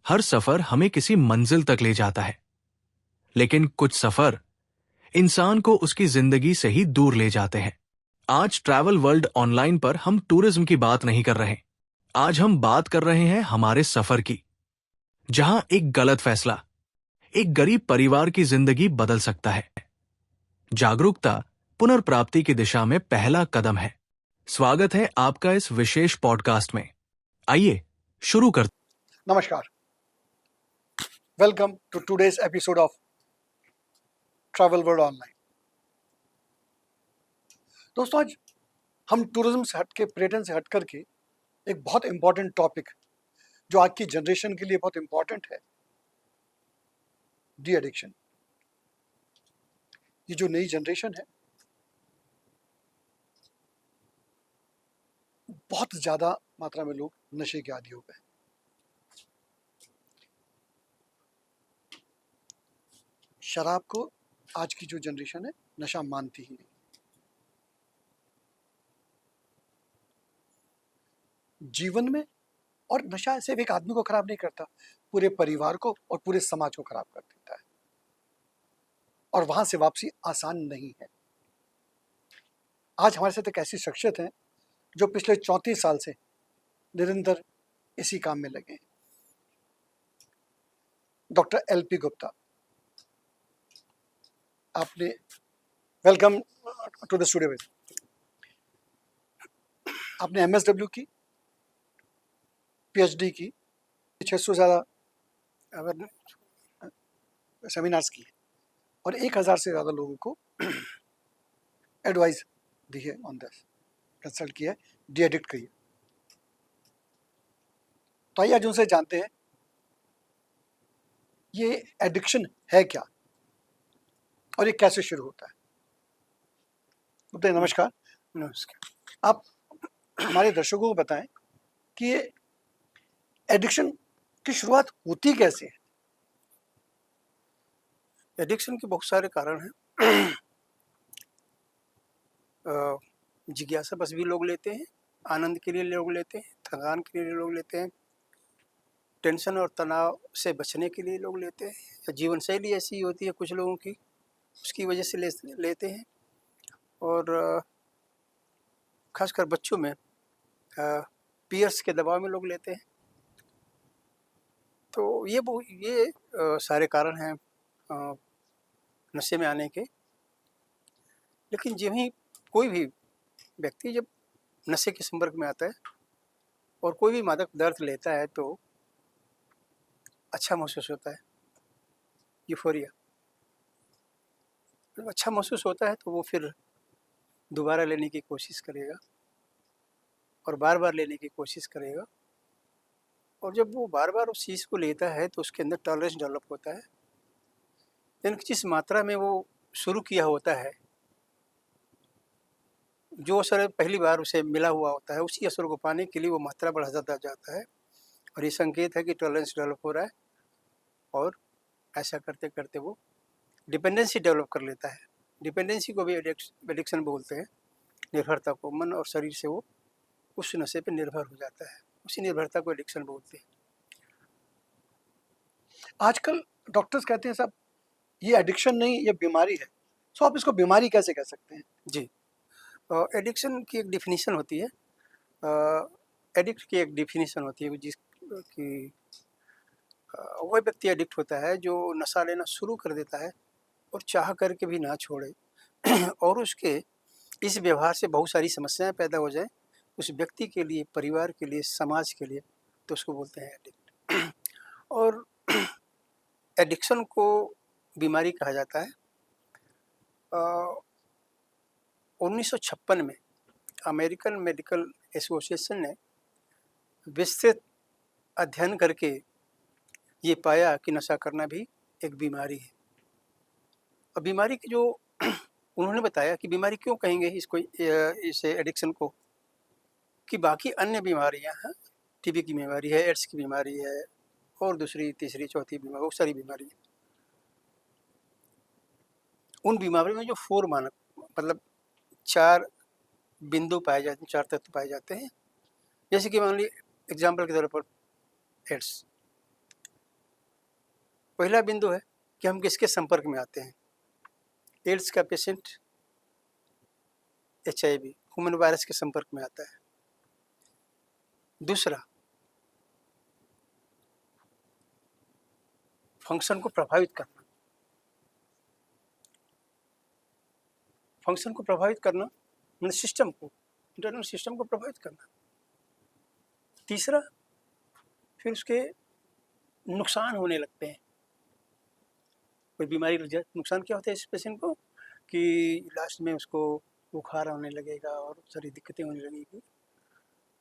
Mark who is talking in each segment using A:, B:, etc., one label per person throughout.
A: हर सफर हमें किसी मंजिल तक ले जाता है, लेकिन कुछ सफर इंसान को उसकी जिंदगी से ही दूर ले जाते हैं। आज ट्रैवल वर्ल्ड ऑनलाइन पर हम टूरिज्म की बात नहीं कर रहे। आज हम बात कर रहे हैं हमारे सफर की, जहां एक गलत फैसला एक गरीब परिवार की जिंदगी बदल सकता है। जागरूकता पुनर्प्राप्ति की दिशा में पहला कदम है। स्वागत है आपका इस विशेष पॉडकास्ट में। आइए शुरू कर।
B: नमस्कार, welcome to today's episode of travel world online. दोस्तों, आज हम टूरिज्म से हटके, पर्यटन से हट करके एक बहुत इंपॉर्टेंट टॉपिक जो आज की जनरेशन के लिए बहुत इंपॉर्टेंट है, डी एडिक्शन। ये जो नई जनरेशन है, बहुत ज्यादा मात्रा में लोग नशे के आदी हो गए। शराब को आज की जो जनरेशन है नशा मानती ही नहीं। जीवन में, और नशा सिर्फ एक आदमी को खराब नहीं करता, पूरे परिवार को और पूरे समाज को खराब कर देता है, और वहां से वापसी आसान नहीं है। आज हमारे साथ एक ऐसी शख्सियत है जो पिछले 34 साल से निरंतर इसी काम में लगे हैं। डॉक्टर LP गुप्ता, आपने welcome to the studio with. आपने MSW की, PhD की, 600 से ज़्यादा सेमिनार्स की और 1000 से ज़्यादा लोगों को एडवाइस दी है, ऑन दिस कंसल्ट किया है, डी एडिक्ट की है। तो आइए आज उनसे जानते हैं ये एडिक्शन है क्या और ये कैसे शुरू होता है। गुप्ता, नमस्कार।
C: नमस्कार।
B: आप हमारे दर्शकों को बताएं कि ये एडिक्शन की शुरुआत होती कैसे है।
C: एडिक्शन के बहुत सारे कारण हैं। जिज्ञासा बस भी लोग लेते हैं, आनंद के लिए लोग लेते हैं, थकान के लिए लोग लेते हैं, टेंशन और तनाव से बचने के लिए लोग लेते हैं, या जीवन शैली ऐसी होती है कुछ लोगों की, उसकी वजह से लेते हैं। और खासकर बच्चों में पीयर्स के दबाव में लोग लेते हैं। तो ये सारे कारण हैं नशे में आने के। लेकिन जब ही कोई भी व्यक्ति जब नशे के संपर्क में आता है और कोई भी मादक पदार्थ लेता है तो अच्छा महसूस होता है, यूफोरिया। जब अच्छा महसूस होता है तो वो फिर दोबारा लेने की कोशिश करेगा और बार बार लेने की कोशिश करेगा। और जब वो बार बार उस चीज़ को लेता है तो उसके अंदर टॉलरेंस डेवलप होता है, यानी जिस मात्रा में वो शुरू किया होता है, जो असर पहली बार उसे मिला हुआ होता है, उसी असर को पाने के लिए वो मात्रा बढ़ाता जाता है। और ये संकेत है कि टॉलरेंस डेवलप हो रहा है, और ऐसा करते करते वो डिपेंडेंसी डेवलप कर लेता है। डिपेंडेंसी को भी एडिक्शन बोलते हैं, निर्भरता को। मन और शरीर से वो उस नशे पे निर्भर हो जाता है, उसी निर्भरता को एडिक्शन बोलते हैं।
B: आजकल डॉक्टर्स कहते हैं साहब ये एडिक्शन नहीं, ये बीमारी है। सो आप इसको बीमारी कैसे कह सकते हैं?
C: जी, एडिक्शन की एक डिफिनीशन होती है, एडिक्ट की एक डिफिनीशन होती है जिसकी वह व्यक्ति एडिक्ट होता है जो नशा लेना शुरू कर देता है और चाह करके भी ना छोड़े और उसके इस व्यवहार से बहुत सारी समस्याएं पैदा हो जाए उस व्यक्ति के लिए, परिवार के लिए, समाज के लिए, तो उसको बोलते हैं एडिक्ट। और एडिक्शन को बीमारी कहा जाता है। 1956 में अमेरिकन मेडिकल एसोसिएशन ने विस्तृत अध्ययन करके ये पाया कि नशा करना भी एक बीमारी है। और बीमारी की जो उन्होंने बताया कि बीमारी क्यों कहेंगे इसको, इसे एडिक्शन को, कि बाकी अन्य बीमारियां हैं, टीबी की बीमारी है, एड्स की बीमारी है, और दूसरी तीसरी चौथी बीमारी, बहुत सारी बीमारी है। उन बीमारियों में जो 4 मानक, मतलब 4 बिंदु पाए जाते हैं, 4 तत्व पाए जाते हैं। जैसे कि मान ली एग्जाम्पल के तौर पर एड्स। पहला बिंदु है कि हम किसके संपर्क में आते हैं। एड्स का पेशेंट HIV ह्यूमन वायरस के संपर्क में आता है। दूसरा, फंक्शन को प्रभावित करना। फंक्शन को प्रभावित करना मतलब सिस्टम को, इंटरनल सिस्टम को प्रभावित करना। तीसरा, फिर उसके नुकसान होने लगते हैं। कोई बीमारी लग जाए, नुकसान क्या होता है इस पेशेंट को कि लास्ट में उसको बुखार होने लगेगा और सारी दिक्कतें होने लगेगी।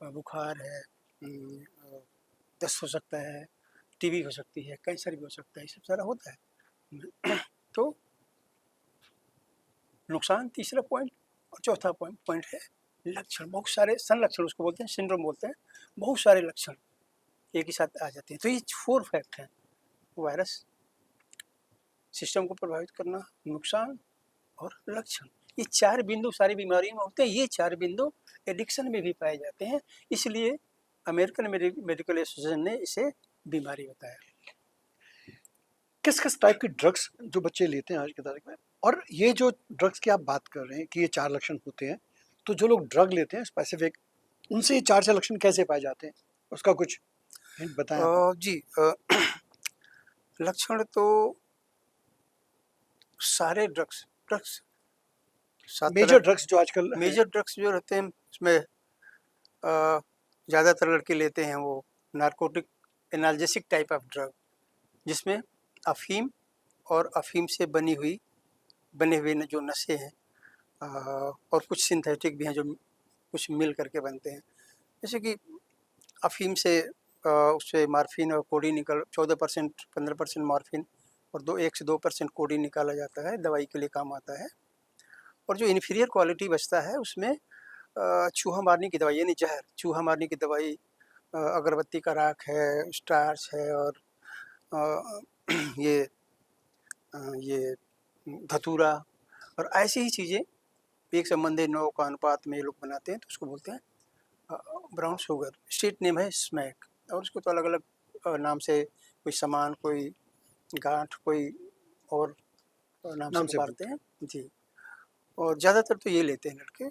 C: बुखार है, दस्त हो सकता है, TB हो सकती है, कैंसर भी हो सकता है, ये सब सारा होता है। तो नुकसान तीसरा पॉइंट। और चौथा पॉइंट है लक्षण। बहुत सारे संलक्षण उसको बोलते हैं, सिंड्रोम बोलते हैं। बहुत सारे लक्षण एक ही साथ आ जाते हैं। तो ये 4 फैक्ट हैं, वायरस, सिस्टम को प्रभावित करना, नुकसान और लक्षण। ये 4 बिंदु सारी बीमारियों में होते हैं। ये 4 बिंदु एडिक्शन में भी पाए जाते हैं। इसलिए अमेरिकन मेडिकल एसोसिएशन ने इसे बीमारी बताया।
B: किस किस टाइप की ड्रग्स जो बच्चे लेते हैं आज की तारीख में, और ये जो ड्रग्स की आप बात कर रहे हैं कि ये 4 लक्षण होते हैं, तो जो लोग ड्रग लेते हैं स्पेसिफिक, उनसे ये 4 लक्षण कैसे पाए जाते हैं, उसका कुछ हिंट बताएं आप।
C: जी, लक्षण तो सारे ड्रग्स 7
B: मेजर
C: तरह
B: ड्रग्स जो आजकल हैं,
C: मेजर ड्रग्स जो रहते हैं उसमें ज़्यादातर लड़के लेते हैं वो narcotic analgesic type of drug, जिसमें अफीम और अफीम से बने हुए जो नशे हैं, और कुछ सिंथेटिक भी हैं जो कुछ मिल करके बनते हैं। जैसे कि अफीम से उससे मॉर्फिन और कोडीन 14% 15% मॉर्फिन और 1 से 2% कोडीन निकाला जाता है, दवाई के लिए काम आता है। और जो इन्फीरियर क्वालिटी बचता है उसमें चूहा मारने की दवाई, यानी जहर, चूहा मारने की दवाई, अगरबत्ती का राख है, स्टार्च है, और ये धतूरा और ऐसी ही चीज़ें एक संबंधी 9 का अनुपात में ये लोग बनाते हैं, तो उसको बोलते हैं ब्राउन शुगर। स्ट्रीट नेम है स्मैक, और उसको तो अलग अलग नाम से, कोई सामान, कोई गांठ, कोई और नाम से पुकारते हैं जी। और ज़्यादातर तो ये लेते हैं लड़के।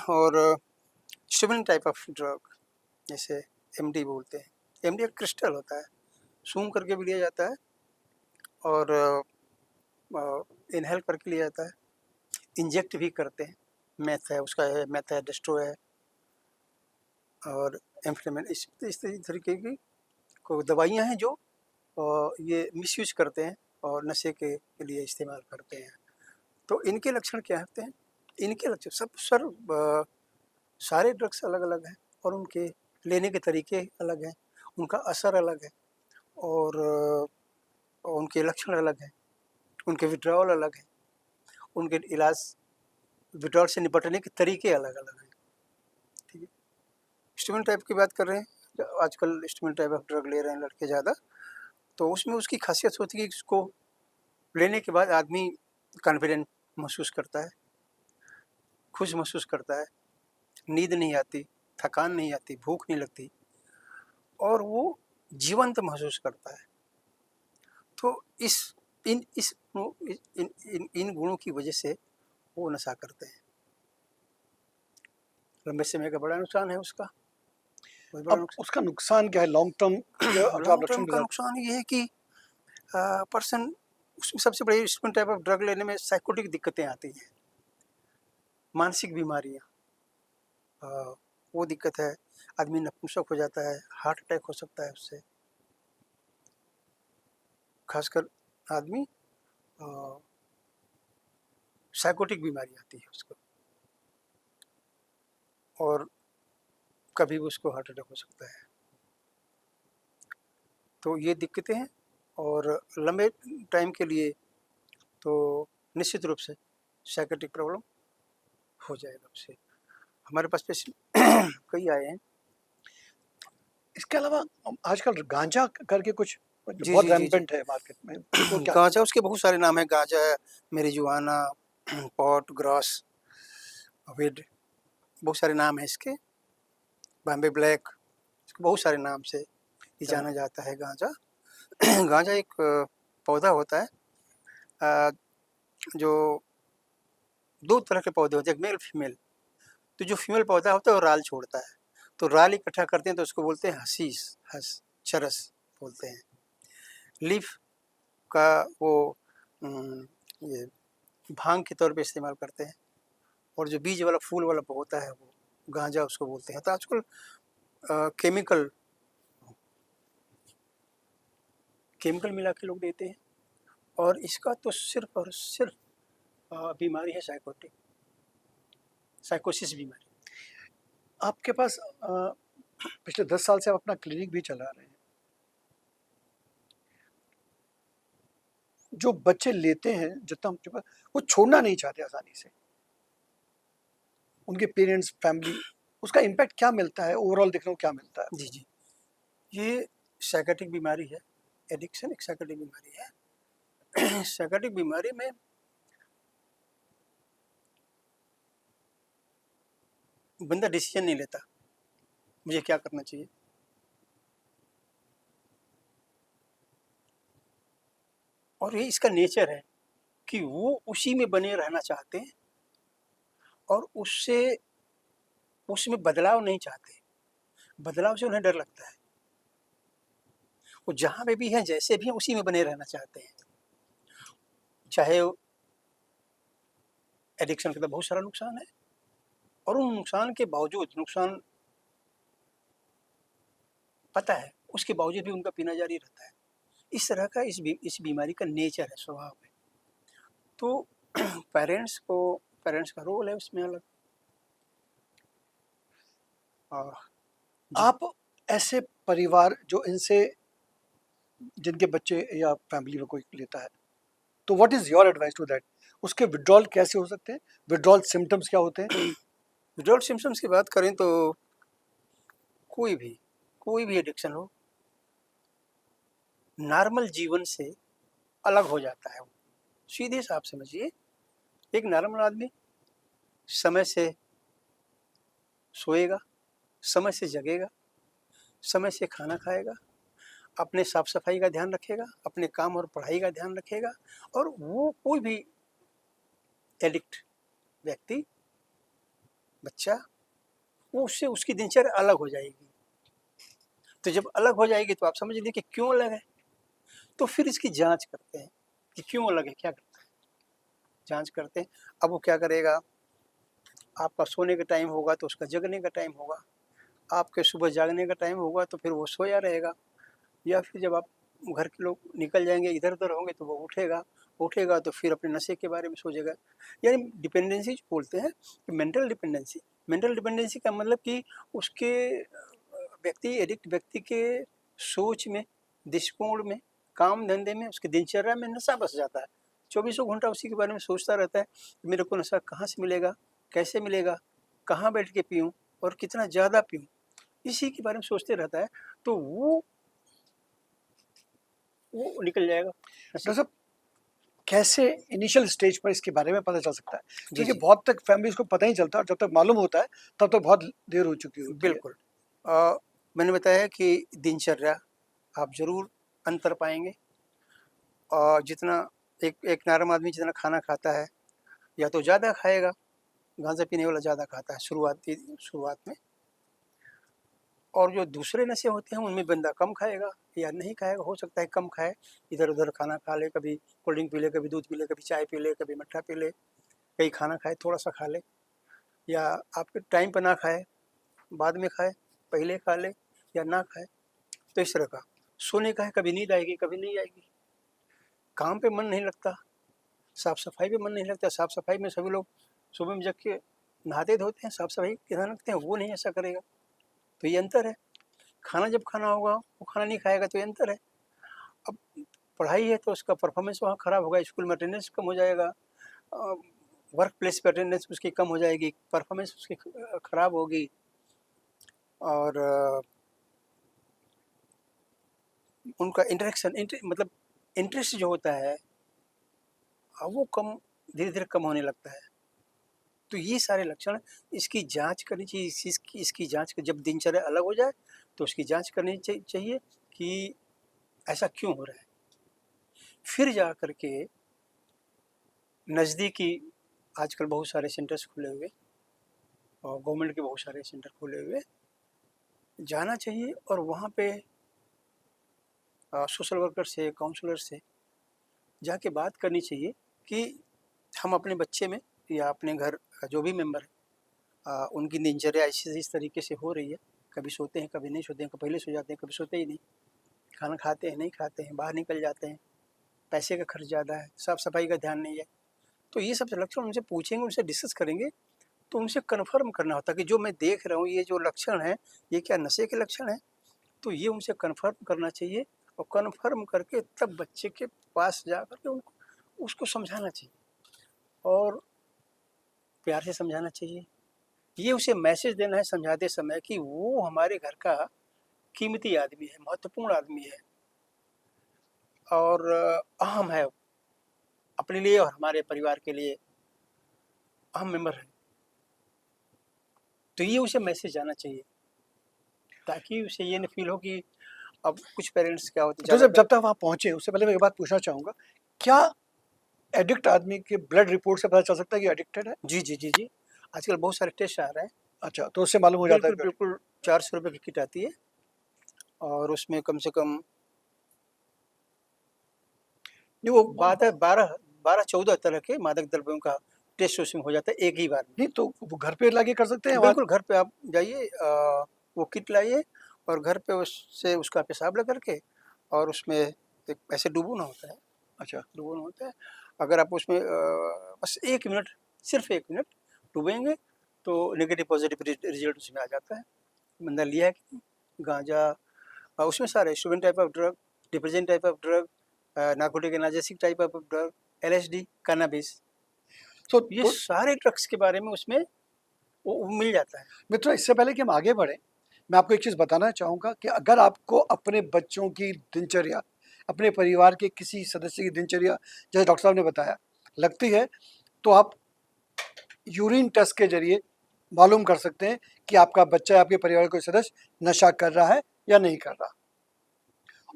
C: और स्टिमुलेंट टाइप ऑफ ड्रग जैसे MD बोलते हैं। MD एक क्रिस्टल होता है, सूंघ करके भी लिया जाता है और इनहेल करके लिया जाता है, इंजेक्ट भी करते हैं। मैथ है, उसका है, मैथ है, डेस्ट्रो है, और एम्फेटामिन, इस तरीके की को दवाइयाँ हैं जो ये मिसयूज करते हैं और नशे के लिए इस्तेमाल करते हैं। तो इनके लक्षण क्या होते हैं? इनके लक्षण सारे ड्रग्स अलग अलग हैं और उनके लेने के तरीके अलग हैं, उनका असर अलग है, और उनके लक्षण अलग हैं, उनके विड्रॉल अलग हैं, उनके इलाज, विड्रॉल से निपटने के तरीके अलग अलग हैं। ठीक है, स्टिमुलेंट टाइप की बात कर रहे हैं, आजकल स्टिमुलेंट टाइप ऑफ ड्रग ले रहे हैं लड़के ज़्यादा। तो उसमें उसकी खासियत होती है कि उसको लेने के बाद आदमी कॉन्फिडेंट महसूस करता है, खुश महसूस करता है, नींद नहीं आती, थकान नहीं आती, भूख नहीं लगती, और वो जीवंत महसूस करता है। तो इन गुणों की वजह से वो नशा करते हैं। लंबे समय का बड़ा नुकसान है उसका।
B: अब उसका नुकसान क्या है लॉन्ग टर्म?
C: लॉन्ग टर्म का नुकसान ये है कि पर्सन, उसमें सबसे बड़ी स्टिमुलेंट टाइप ऑफ ड्रग लेने में साइकोटिक दिक्कतें आती हैं, मानसिक बीमारियाँ, वो दिक्कत है। आदमी नपुंसक हो जाता है, हार्ट अटैक हो सकता है उससे, खासकर आदमी साइकोटिक बीमारी आती है उसको, और कभी भी उसको हार्ट अटैक हो सकता है। तो ये दिक्कतें हैं, और लंबे टाइम के लिए तो निश्चित रूप से साइकोटिक प्रॉब्लम हो जाएगा उससे। हमारे पास पेशेंट कई आए हैं।
B: इसके अलावा आजकल गांजा करके कुछ
C: जी
B: बहुत
C: जी जी
B: रैम्पेंट है मार्केट में, तो क्या?
C: गांजा, उसके बहुत सारे नाम है। गांजा है, मेरिजुआना, पॉट, ग्रॉस, विड, बहुत सारे नाम हैं इसके। बॉम्बे ब्लैक, इसको बहुत सारे नाम से ये जाना जाता है गांजा। गांजा एक पौधा होता है, जो 2 तरह के पौधे होते हैं, एक मेल फीमेल। तो जो फीमेल पौधा होता है वो राल छोड़ता है, तो राल इकट्ठा करते हैं तो उसको बोलते हैं हशीश, चरस बोलते हैं। लीफ का वो ये भांग के तौर पे इस्तेमाल करते हैं, और जो बीज वाला फूल वाला होता है वो गांजा उसको बोलते हैं। तो आजकल केमिकल मिला के लोग देते हैं, और इसका तो सिर्फ और सिर्फ बीमारी है साइकोसिस बीमारी।
B: आपके पास पिछले 10 साल से आप अपना क्लिनिक भी चला रहे हैं। जो बच्चे लेते हैं, जितना उनके पास, वो छोड़ना नहीं चाहते आसानी से, उनके पेरेंट्स, फैमिली, उसका इम्पैक्ट क्या मिलता है ओवरऑल, देखने को क्या मिलता है?
C: जी, ये साइकेट्रिक बीमारी है। एडिक्शन एक साइकेट्रिक बीमारी है। साइकेट्रिक बीमारी में बंदा डिसीजन नहीं लेता मुझे क्या करना चाहिए। और ये इसका नेचर है कि वो उसी में बने रहना चाहते हैं, और उसमें बदलाव नहीं चाहते। बदलाव से उन्हें डर लगता है। वो जहाँ पे भी हैं, जैसे भी हैं, उसी में बने रहना चाहते हैं। चाहे एडिक्शन का तो बहुत सारा नुकसान है, और उन नुकसान के बावजूद, नुकसान पता है, उसके बावजूद भी उनका पीना जारी रहता है। इस तरह का इस बीमारी का नेचर है, स्वभाव है। तो पेरेंट्स का रोल है उसमें अलग।
B: आप ऐसे परिवार जो इनसे, जिनके बच्चे या फैमिली में कोई लेता है, तो what is your advice to that? उसके विड्रॉल कैसे हो सकते हैं? विड्रॉल सिम्टम्स क्या होते हैं?
C: विड्रॉल सिम्पटम्स की बात करें तो कोई भी एडिक्शन हो, नॉर्मल जीवन से अलग हो जाता है। वो सीधे साफ समझिए, एक नॉर्मल आदमी समय से सोएगा, समय से जगेगा, समय से खाना खाएगा, अपने साफ सफाई का ध्यान रखेगा, अपने काम और पढ़ाई का ध्यान रखेगा, और वो कोई भी एडिक्ट व्यक्ति, बच्चा, वो उससे उसकी दिनचर्या अलग हो जाएगी। तो जब अलग हो जाएगी तो आप समझ लीजिए कि क्यों अलग है। तो फिर इसकी जांच करते हैं कि क्यों अलग है, क्या करता है, जांच करते हैं। अब वो क्या करेगा, आपका सोने का टाइम होगा तो उसका जगने का टाइम होगा, आपके सुबह जागने का टाइम होगा तो फिर वो सोया रहेगा, या फिर जब आप घर के लोग निकल जाएंगे, इधर उधर होंगे, तो वो उठेगा तो फिर अपने नशे के बारे में सोचेगा। यानी डिपेंडेंसी जो बोलते हैं कि मेंटल डिपेंडेंसी का मतलब कि उसके एडिक्ट व्यक्ति के सोच में, दृष्टिकोण में, काम धंधे में, उसके दिनचर्या में नशा बस जाता है। 24 घंटा उसी के बारे में सोचता रहता है कि मेरे को नशा कहाँ से मिलेगा, कैसे मिलेगा, कहाँ बैठ के पीऊँ और कितना ज़्यादा पीऊँ, इसी के बारे में सोचते रहता है। तो वो निकल जाएगा।
B: डॉक्टर साहब, कैसे इनिशियल स्टेज पर इसके बारे में पता चल सकता है? क्योंकि
C: जी।
B: बहुत तक फैमिलीज को पता ही चलता है, और जब तक मालूम होता है तब तक बहुत देर हो चुकी होती है।
C: बिल्कुल। मैंने बताया कि दिनचर्या आप ज़रूर अंतर पाएंगे, और जितना एक नॉर्मल आदमी जितना खाना खाता है, या तो ज़्यादा खाएगा, गांजा पीने वाला ज़्यादा खाता है शुरुआत में, और जो दूसरे नशे होते हैं उनमें बंदा कम खाएगा या नहीं खाएगा, हो सकता है कम खाए, इधर उधर खाना खा ले, कभी कोल्ड ड्रिंक पी ले, कभी दूध पी ले, कभी चाय पी ले, कभी मट्ठा पी ले, कहीं खाना खाए थोड़ा सा खा ले, या आपके टाइम पर ना खाए, बाद में खाए, पहले खा ले या ना खाए। तो इस तरह का सोने का है, कभी नींद आएगी कभी नहीं आएगी, काम पे मन नहीं लगता, साफ सफाई पे मन नहीं लगता। साफ सफाई में सभी लोग सुबह में जग के नहाते धोते हैं, साफ सफाई के ध्यान रखते हैं, वो नहीं ऐसा करेगा। तो ये अंतर है। खाना जब खाना होगा वो खाना नहीं खाएगा, तो ये अंतर है। अब पढ़ाई है तो उसका परफॉर्मेंस वहाँ ख़राब होगा, स्कूल में अटेंडेंस कम हो जाएगा, वर्क प्लेस पर अटेंडेंस उसकी कम हो जाएगी, परफॉर्मेंस उसकी ख़राब होगी, और उनका मतलब इंटरेस्ट जो होता है वो धीरे धीरे कम होने लगता है। तो ये सारे लक्षण, इसकी जांच करनी चाहिए। इसकी जांच जब दिनचर्या अलग हो जाए तो उसकी जांच करनी चाहिए कि ऐसा क्यों हो रहा है। फिर जा कर के नज़दीकी आजकल बहुत सारे सेंटर्स खुले हुए और गवर्नमेंट के बहुत सारे सेंटर खुले हुए जाना चाहिए और वहाँ पे सोशल वर्कर से, काउंसलर से जाके बात करनी चाहिए कि हम अपने बच्चे में या अपने घर का जो भी मेंबर है उनकी दिनचर्या इस तरीके से हो रही है, कभी सोते हैं, कभी नहीं सोते हैं, कभी पहले सो जाते हैं, कभी सोते ही नहीं, खाना खाते हैं, नहीं खाते हैं, बाहर निकल जाते हैं, पैसे का खर्च ज़्यादा है, साफ़ सफाई का ध्यान नहीं है। तो ये सब लक्षण उनसे पूछेंगे, उनसे डिस्कस करेंगे, तो उनसे कन्फर्म करना होता है कि जो मैं देख रहा हूँ ये जो लक्षण है ये क्या नशे के लक्षण हैं। तो ये उनसे कन्फर्म करना चाहिए और कन्फर्म करके तब बच्चे के पास जा कर के उनको उसको समझाना चाहिए और प्यार से समझाना चाहिए। ये उसे मैसेज देना है समझाते समय कि वो हमारे घर का कीमती आदमी है, महत्वपूर्ण आदमी है और अहम है, अपने लिए और हमारे परिवार के लिए अहम मेंबर है। तो ये उसे मैसेज जाना चाहिए ताकि उसे ये न फील हो कि अब कुछ पेरेंट्स क्या होते
B: तो जब तक वहाँ पहुँचे उससे पहले मैं एक बात पूछना चाहूँगा, क्या एडिक्ट आदमी के ब्लड रिपोर्ट से पता चल सकता है कि एडिक्टेड है?
C: जी, जी, जी, जी। आजकल बहुत सारे टेस्ट आ रहे हैं।
B: अच्छा, तो उससे मालूम हो जाता है
C: बिल्कुल, बिल्कुल 400 रुपए की किट आती है और उसमें कम से कम
B: नहीं वो
C: 12-14 तरह के मादक द्रव्यों का टेस्ट उसमें हो जाता है एक ही बार में।
B: नहीं तो वो घर पे लाके कर सकते हैं वहाँ?
C: बिल्कुल घर पे आप जाइए वो किट लाइए और घर पे उससे उसका पेशाब लेकर के और उसमें एक ऐसे डुबोना होता है,
B: अच्छा,
C: डुबोना होता है। अगर आप उसमें बस 1 मिनट, सिर्फ 1 मिनट डुबोएँगे तो नेगेटिव पॉजिटिव रिजल्ट उसमें आ जाता है। बंदा लिया है कि नहीं, गांजा उसमें सारे student type of drug, depressant type of drug, narcotic analgesic type of drug, LSD, cannabis, ये
B: तो
C: सारे ड्रग्स के बारे में उसमें वो मिल जाता है।
B: मित्रों इससे पहले कि हम आगे बढ़ें, मैं आपको एक चीज़ बताना चाहूँगा कि अगर आपको अपने बच्चों की दिनचर्या, अपने परिवार के किसी सदस्य की दिनचर्या जैसे डॉक्टर साहब ने बताया लगती है, तो आप यूरिन टेस्ट के ज़रिए मालूम कर सकते हैं कि आपका बच्चा या आपके परिवार का कोई सदस्य नशा कर रहा है या नहीं कर रहा,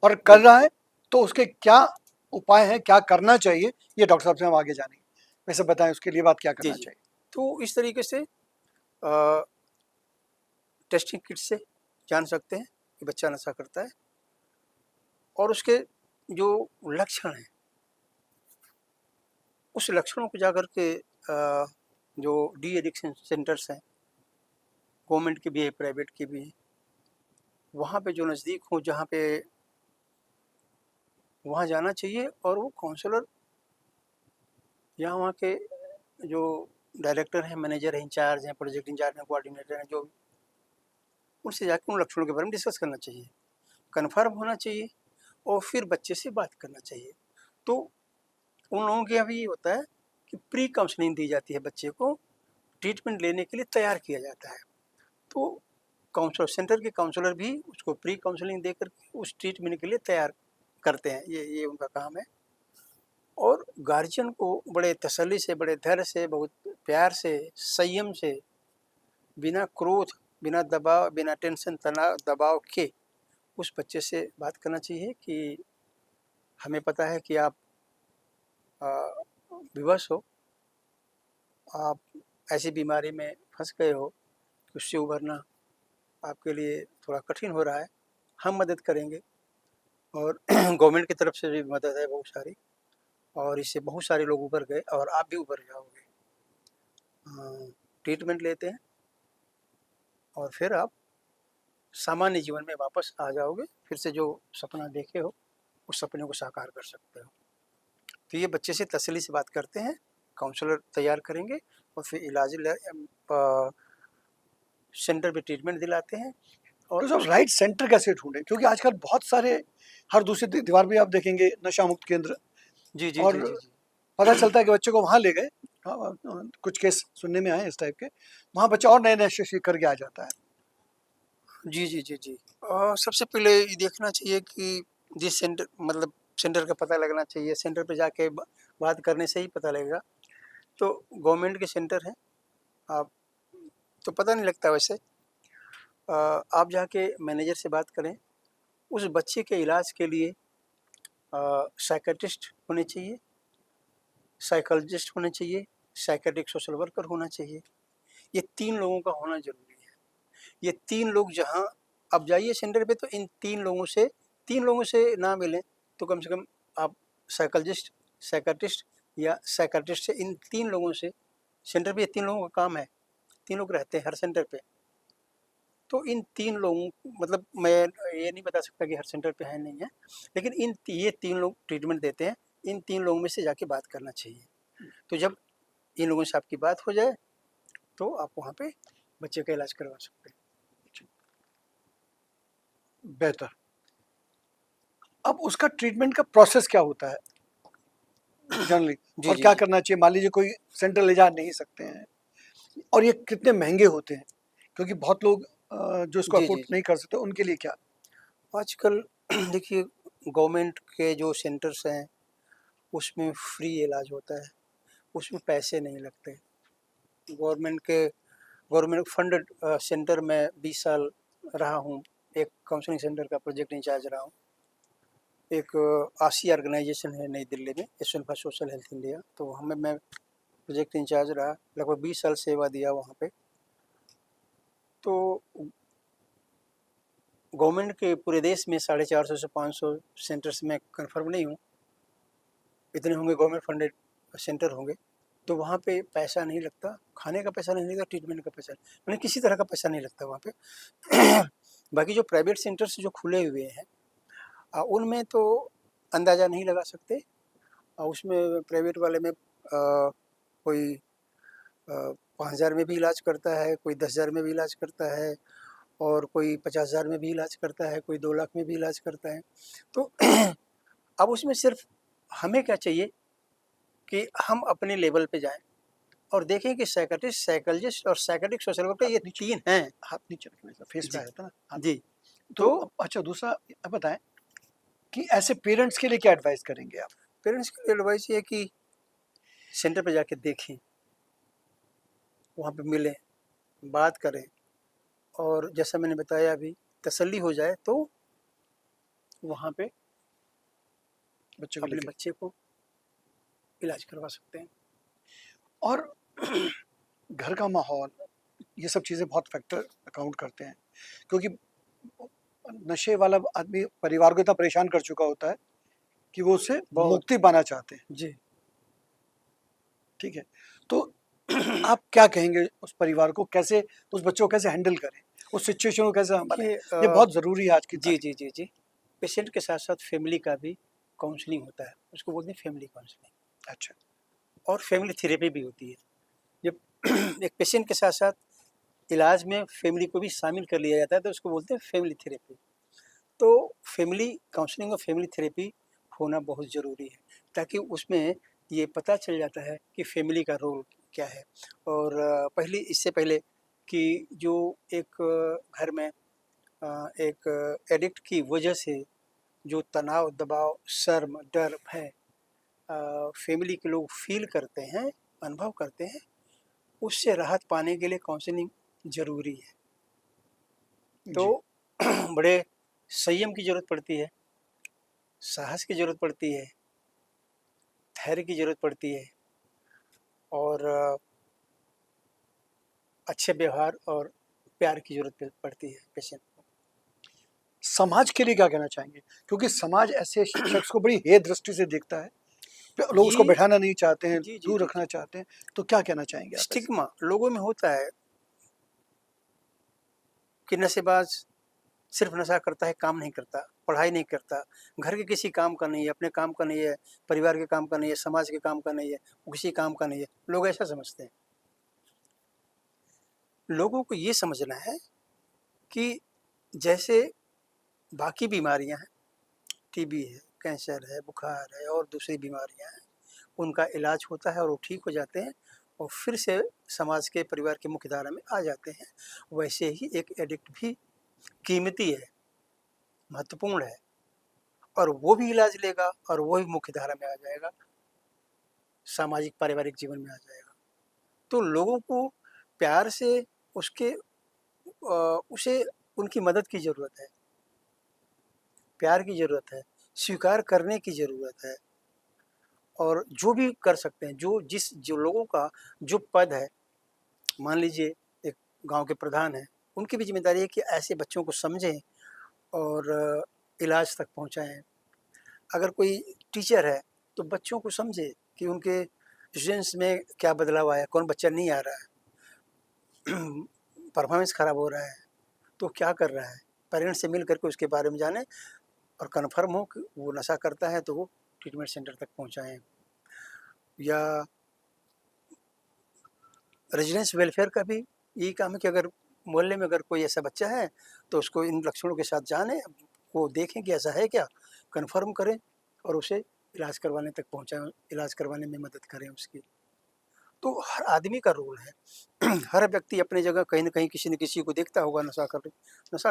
B: और कर रहा है तो उसके क्या उपाय हैं, क्या करना चाहिए, ये डॉक्टर साहब से हम आगे जानेंगे। वैसे बताएं उसके लिए बात क्या
C: जी,
B: करना
C: जी।
B: चाहिए?
C: तो इस तरीके से टेस्टिंग किट से जान सकते हैं कि बच्चा नशा करता है और उसके जो लक्षण हैं, उस लक्षणों को जाकर के जो डी एडिक्शन सेंटर्स हैं, गवर्नमेंट की भी है, प्राइवेट की भी है, वहाँ पे जो नज़दीक हो जहाँ पे वहाँ जाना चाहिए और वो काउंसलर या वहाँ के जो डायरेक्टर हैं, मैनेजर हैं, इंचार्ज हैं, प्रोजेक्ट इंचार्ज हैं, कोऑर्डिनेटर हैं, जो उनसे जाकर उन लक्षणों के बारे में डिस्कस करना चाहिए, कन्फर्म होना चाहिए और फिर बच्चे से बात करना चाहिए। तो उन लोगों के यहाँ भी ये होता है कि प्री काउंसलिंग दी जाती है, बच्चे को ट्रीटमेंट लेने के लिए तैयार किया जाता है। तो काउंसलर, सेंटर के काउंसलर भी उसको प्री काउंसलिंग देकर उस ट्रीटमेंट के लिए तैयार करते हैं, ये उनका काम है। और गार्जियन को बड़े तसल्ली से, बड़े धैर्य से, बहुत प्यार से, संयम से, बिना क्रोध, बिना दबाव, बिना टेंशन, तनाव, दबाव के उस बच्चे से बात करना चाहिए कि हमें पता है कि आप विवश हो, आप ऐसी बीमारी में फंस गए हो कि उससे उभरना आपके लिए थोड़ा कठिन हो रहा है, हम मदद करेंगे और गवर्नमेंट की तरफ से भी मदद है बहुत सारी और इससे बहुत सारे लोग उभर गए और आप भी उभर जाओगे। ट्रीटमेंट लेते हैं और फिर आप सामान्य जीवन में वापस आ जाओगे, फिर से जो सपना देखे हो उस सपने को साकार कर सकते हो। तो ये बच्चे से तसल्ली से बात करते हैं, काउंसलर तैयार करेंगे और फिर इलाज सेंटर पे ट्रीटमेंट दिलाते हैं। और
B: तो सब राइट सेंटर कैसे ढूंढें, क्योंकि आजकल बहुत सारे हर दूसरी दीवार पे आप देखेंगे नशा मुक्त केंद्र,
C: जी, जी,
B: और
C: जी, जी, जी।
B: पता चलता है कि बच्चे को वहाँ ले गए, कुछ केस सुनने में आए इस टाइप के, वहाँ बच्चा और नए नशे सीख करके आ जाता है।
C: जी, जी, जी, जी। सबसे पहले ये देखना चाहिए कि जिस सेंटर, मतलब सेंटर का पता लगना चाहिए, सेंटर पे जाके बात करने से ही पता लगेगा। तो गवर्नमेंट के सेंटर हैं, आप तो पता नहीं लगता वैसे। आप जाके मैनेजर से बात करें, उस बच्चे के इलाज के लिए साइकेट्रिस्ट होने चाहिए, साइकोलॉजिस्ट होने चाहिए, साइकेट्रिक सोशल वर्कर होना चाहिए। ये 3 लोगों का होना ज़रूरी है। ये 3 लोग जहाँ आप जाइए सेंटर पे तो इन 3 लोगों से ना मिलें तो कम से कम आप साइकोलॉजिस्ट, साइकेट्रिस्ट या साइकेट्रिस्ट से इन 3 लोगों से, सेंटर पे ये 3 लोगों का काम है, 3 लोग रहते हैं हर सेंटर पे। तो इन 3 लोगों, मतलब मैं ये नहीं बता सकता कि हर सेंटर पे है नहीं है, लेकिन ये 3 लोग ट्रीटमेंट देते हैं, इन 3 लोगों में से जाके बात करना चाहिए। तो जब इन लोगों से आपकी बात हो जाए तो आप वहाँ पे बच्चे का इलाज करवा सकते हैं।
B: बेहतर। अब उसका ट्रीटमेंट का प्रोसेस क्या होता है जनरली,
C: जी
B: और
C: जी
B: क्या
C: जी
B: करना चाहिए? मान लीजिए कोई सेंटर ले जा नहीं सकते हैं, और ये कितने महंगे होते हैं, क्योंकि बहुत लोग जो इसको
C: जी
B: अफोर्ड
C: जी जी
B: नहीं कर सकते, उनके लिए क्या?
C: आजकल देखिए गवर्नमेंट के जो सेंटर्स हैं उसमें फ्री इलाज होता है, उसमें पैसे नहीं लगते। गवर्नमेंट फंडेड सेंटर में 20 साल रहा हूँ, एक काउंसलिंग सेंटर का प्रोजेक्ट इंचार्ज रहा हूँ। एक आसी ऑर्गेनाइजेशन है नई दिल्ली में, association for social health India, तो हमें मैं प्रोजेक्ट इंचार्ज रहा, लगभग 20 साल सेवा दिया वहाँ पे। तो गवर्नमेंट के पूरे देश में 450 से 500 सेंटर्स में कंफर्म नहीं हूँ, इतने होंगे गवर्नमेंट फंडेड सेंटर होंगे। तो वहाँ पे पैसा नहीं लगता, खाने का पैसा नहीं लगता, ट्रीटमेंट का पैसा, मैंने किसी तरह का पैसा नहीं लगता वहाँ पे। बाकी जो प्राइवेट सेंटर्स जो खुले हुए हैं उनमें तो अंदाज़ा नहीं लगा सकते। उसमें प्राइवेट वाले में कोई 5,000 में भी इलाज करता है, कोई 10,000 में भी इलाज करता है, और कोई 50,000 में भी इलाज करता है, कोई 2 लाख में भी इलाज करता है। तो अब उसमें सिर्फ हमें क्या चाहिए कि हम अपने लेवल पे जाएं और देखें कि साइकियाट्रिस्ट, साइकोलॉजिस्ट और साइकेट्रिक सोशल वर्कर ये 3 हैं।
B: हाथ नीचे रखने से फेस पे
C: जी
B: आया था ना हाथ।
C: जी।
B: तो
C: तो
B: अच्छा, दूसरा अब बताएं कि ऐसे पेरेंट्स के लिए क्या एडवाइस करेंगे आप?
C: पेरेंट्स के लिए एडवाइस ये है कि सेंटर पे जाके देखें, वहाँ पे मिलें, बात करें, और जैसा मैंने बताया अभी, तसल्ली हो जाए तो वहाँ पे
B: बच्चों को
C: अपने
B: लेके?
C: बच्चे को इलाज करवा सकते हैं।
B: और घर का माहौल, ये सब चीज़ें बहुत फैक्टर अकाउंट करते हैं, क्योंकि नशे वाला आदमी परिवार को इतना परेशान कर चुका होता है कि वो उससे
C: बहुत।
B: मुक्ति पाना चाहते हैं।
C: जी।
B: ठीक है, तो आप क्या कहेंगे उस परिवार को, कैसे उस बच्चों को कैसे हैंडल करें, उस सिचुएशन को कैसे संभालें?
C: देखिए
B: ये बहुत ज़रूरी है आज की
C: जी
B: तारीख।
C: जी जी जी पेशेंट के साथ साथ फैमिली का भी काउंसलिंग होता है, उसको बोलते हैं फैमिली काउंसलिंग,
B: अच्छा।
C: और फैमिली थेरेपी भी होती है। जब एक पेशेंट के साथ साथ इलाज में फैमिली को भी शामिल कर लिया जाता है तो उसको बोलते हैं फैमिली थेरेपी। तो फैमिली काउंसलिंग और फैमिली थेरेपी होना बहुत ज़रूरी है, ताकि उसमें ये पता चल जाता है कि फैमिली का रोल क्या है। और पहले, इससे पहले कि जो एक घर में एक एडिक्ट की वजह से जो तनाव, दबाव, शर्म, डर, भय फैमिली के लोग फील करते हैं, अनुभव करते हैं, उससे राहत पाने के लिए काउंसलिंग ज़रूरी है। तो
B: जी।
C: बड़े संयम की ज़रूरत पड़ती है, साहस की ज़रूरत पड़ती है, धैर्य की ज़रूरत पड़ती है, और अच्छे व्यवहार और प्यार की ज़रूरत पड़ती है पेशेंट को।
B: समाज के लिए क्या कहना चाहेंगे? क्योंकि समाज ऐसे शख्स को बड़ी हेय दृष्टि से देखता है, लोग उसको
C: ये
B: बैठाना नहीं चाहते हैं,
C: जी जी
B: दूर
C: जी
B: रखना
C: जी
B: चाहते हैं, तो क्या कहना चाहेंगे आप ऐसे?
C: स्टिग्मा लोगों में होता है कि नशेबाज सिर्फ नशा करता है, काम नहीं करता, पढ़ाई नहीं करता, घर के किसी काम का नहीं है, अपने काम का नहीं है, परिवार के काम का नहीं है, समाज के काम का नहीं है, किसी काम का नहीं है, लोग ऐसा समझते हैं। लोगों को ये समझना है कि जैसे बाकी बीमारियां हैं, टीबी है, कैंसर है, बुखार है और दूसरी बीमारियां हैं, उनका इलाज होता है और वो ठीक हो जाते हैं और फिर से समाज के, परिवार के मुख्य धारा में आ जाते हैं। वैसे ही एक एडिक्ट भी कीमती है, महत्वपूर्ण है, और वो भी इलाज लेगा और वो भी मुख्य धारा में आ जाएगा, सामाजिक पारिवारिक जीवन में आ जाएगा। तो लोगों को प्यार से उसके उसे उनकी मदद की ज़रूरत है, प्यार की ज़रूरत है, स्वीकार करने की ज़रूरत है। और जो भी कर सकते हैं, जो लोगों का जो पद है, मान लीजिए एक गाँव के प्रधान हैं, उनकी भी ज़िम्मेदारी है कि ऐसे बच्चों को समझें और इलाज तक पहुँचाएँ। अगर कोई टीचर है, तो बच्चों को समझे कि उनके स्टूडेंट्स में क्या बदलाव आया, कौन बच्चा नहीं आ रहा है, परफॉर्मेंस खराब हो रहा है, तो क्या कर रहा है? पेरेंट्स से मिल कर के उसके बारे में जानें और कन्फर्म हो कि वो नशा करता है तो वो ट्रीटमेंट सेंटर तक पहुँचाएँ। या रेजिडेंस वेलफेयर का भी यही काम है कि अगर मोहल्ले में अगर कोई ऐसा बच्चा है, तो उसको इन लक्षणों के साथ जानें, वो देखें कि ऐसा है क्या, कन्फर्म करें और उसे इलाज करवाने तक पहुँचाएँ, इलाज करवाने में मदद करें उसकी। तो हर आदमी का रोल है। हर व्यक्ति अपनी जगह कहीं न कहीं किसी न किसी को देखता होगा नशा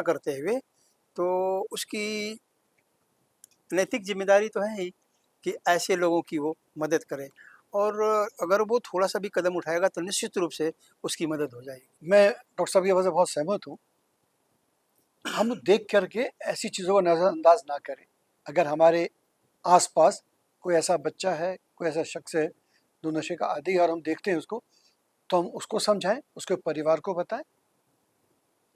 C: करते हुए, तो उसकी नैतिक ज़िम्मेदारी तो है ही कि ऐसे लोगों की वो मदद करे और अगर वो थोड़ा-सा भी कदम उठाएगा तो निश्चित रूप से उसकी मदद हो जाएगी।
B: मैं डॉक्टर साहब की बात से बहुत सहमत हूँ। हम देख कर के ऐसी चीज़ों को नज़रअंदाज ना करें। अगर हमारे आस-पास कोई ऐसा बच्चा है, कोई ऐसा शख्स है जो नशे का आदी है और हम देखते हैं उसको, तो हम उसको समझाएँ, उसके परिवार को बताएँ,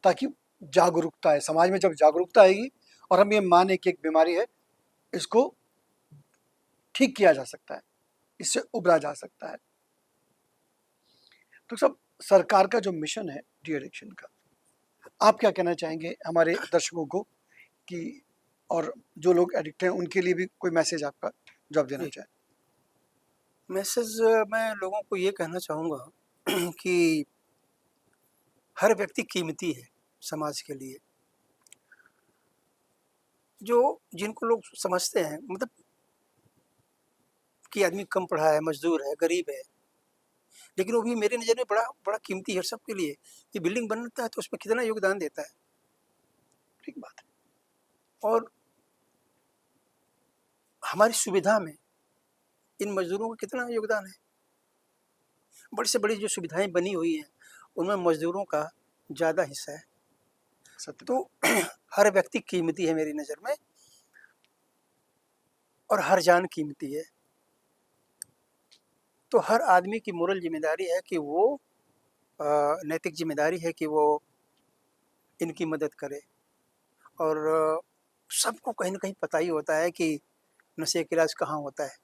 B: ताकि जागरूकता आए। समाज में जब जागरूकता आएगी और हम ये माने कि एक बीमारी है, इसको ठीक किया जा सकता है, इससे उबरा जा सकता है। तो सब सरकार का जो मिशन है डी एडिक्शन का, आप क्या कहना चाहेंगे हमारे दर्शकों को कि और जो लोग एडिक्ट हैं उनके लिए भी कोई मैसेज आपका जो आप देना
C: जी।
B: चाहें?
C: मैसेज मैं लोगों को ये कहना चाहूँगा कि हर व्यक्ति कीमती है समाज के लिए। जिनको लोग समझते हैं मतलब कि आदमी कम पढ़ा है, मज़दूर है, गरीब है, लेकिन वो भी मेरी नज़र में बड़ा बड़ा कीमती है सबके लिए। कि बिल्डिंग बनता है तो उसमें कितना योगदान देता है।
B: ठीक बात है।
C: और हमारी सुविधा में इन मज़दूरों का कितना योगदान है। बड़ी से बड़ी जो सुविधाएँ बनी हुई हैं, उनमें मज़दूरों का ज़्यादा हिस्सा है।
B: सत्य बात।
C: तो हर व्यक्ति कीमती है मेरी नज़र में और हर जान कीमती है। तो हर आदमी की मोरल ज़िम्मेदारी है कि वो नैतिक ज़िम्मेदारी है कि वो इनकी मदद करे और सबको कहीं न कहीं पता ही होता है कि नशे का इलाज कहाँ होता है,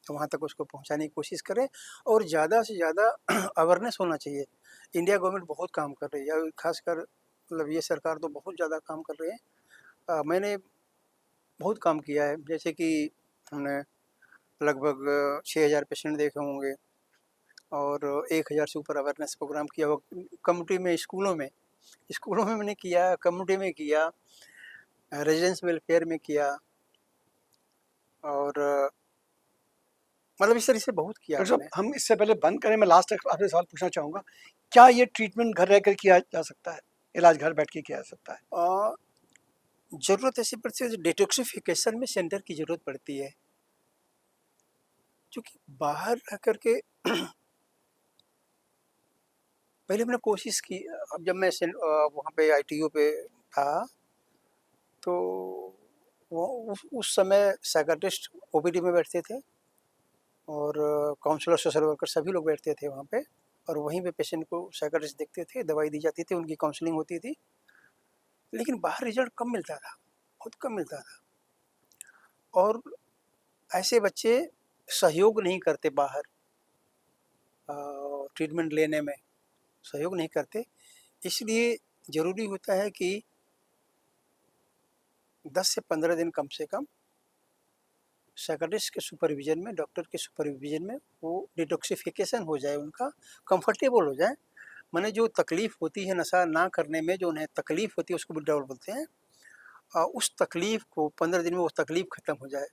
C: तो वहाँ तक उसको पहुँचाने की कोशिश करें और ज़्यादा से ज़्यादा अवेयरनेस होना चाहिए। इंडिया गवर्नमेंट बहुत काम कर रही है, ख़ासकर मतलब ये सरकार तो बहुत ज़्यादा काम कर रही है। मैंने बहुत काम किया है, जैसे कि हमने लगभग 6000 पेशेंट देखे होंगे और 1000 से ऊपर अवेयरनेस प्रोग्राम किया हो कम्युनिटी में, स्कूलों में मैंने किया, कम्युनिटी में किया, रेजिडेंस वेलफेयर में किया और मतलब इस तरह से बहुत किया
B: डॉक्टर साहब
C: मैंने।
B: हम इससे पहले बंद करें, मैं लास्ट तक आपसे सवाल पूछना चाहूँगा, क्या ये ट्रीटमेंट घर रहकर किया जा सकता है? इलाज घर बैठ के किया जा सकता है?
C: ज़रूरत ऐसी पड़ती है डिटॉक्सिफ़िकेशन में सेंटर की ज़रूरत पड़ती है। क्योंकि बाहर रह कर के पहले मैंने कोशिश की अब जब मैं वहाँ पे आईटीयू पे था, तो वो उस समय साइकियाट्रिस्ट ओपीडी में बैठते थे और काउंसलर, सोशल वर्कर सभी लोग बैठते थे वहाँ पे और वहीं पे पेशेंट को साइकियाट्रिस्ट देखते थे, दवाई दी जाती थी, उनकी काउंसलिंग होती थी। लेकिन बाहर रिज़ल्ट कम मिलता था, बहुत कम मिलता था और ऐसे बच्चे सहयोग नहीं करते बाहर ट्रीटमेंट लेने में, सहयोग नहीं करते। इसलिए ज़रूरी होता है कि 10 से 15 दिन कम से कम साइकियाट्रिस्ट के सुपरविज़न में, डॉक्टर के सुपरविज़न में वो डिटॉक्सिफ़िकेशन हो जाए, उनका कंफर्टेबल हो जाए। माने जो तकलीफ़ होती है नशा ना करने में, जो उन्हें तकलीफ़ होती है उसको विथड्रॉवल बोलते हैं। उस तकलीफ़ को 15 दिन में वो तकलीफ़ ख़त्म हो जाए।